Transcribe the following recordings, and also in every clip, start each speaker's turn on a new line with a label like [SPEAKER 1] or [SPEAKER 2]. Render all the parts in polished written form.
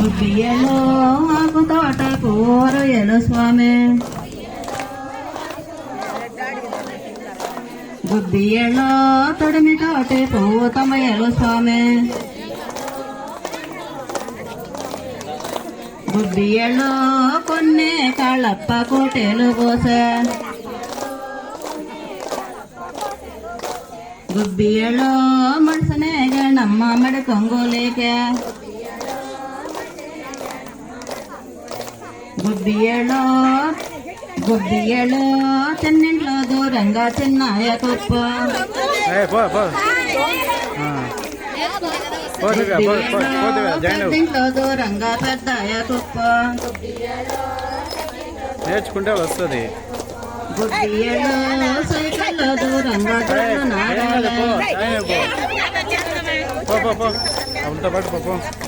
[SPEAKER 1] గుబ్బియలో ఆకు తోట కూరయలు స్వామి గుబ్బియలో తొడిమి తోటి పూతమయలు స్వామి గుబ్బియలో కొన్ని కళప్ప కోటెలు కోసే గుబ్బియలో మనసనే గణమ్మ మడి కొంగోలేక గుబ్బియలో చిన్నింట్లో దూరంగా చిన్నాయ కుప్ప ఇంట్లో దూరంగా పెద్దాయ కుప్ప
[SPEAKER 2] నేర్చుకుంటే వస్తుంది.
[SPEAKER 1] గుబ్బియలో సైకిల్లో దూరంగా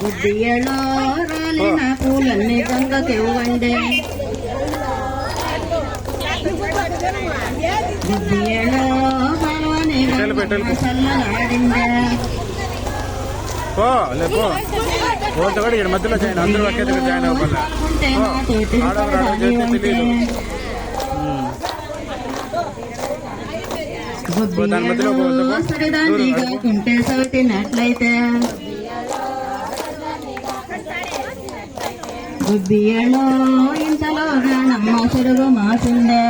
[SPEAKER 1] గుబ్బియలో రాలిన పూలన్నీ గంగకి ఇవ్వండి గుబ్బియలో బలవని చల్లనాడిందే
[SPEAKER 2] మధ్యలో జాయిన్ అందరూ ఒకే దగ్గర జాయిన్ అవ్వాలి.
[SPEAKER 1] సరిదాన్ని కాకుంటే సవితినట్లయితే గుబ్బియలో ఇంతలో నమ్మ చెరుగు మాసిందే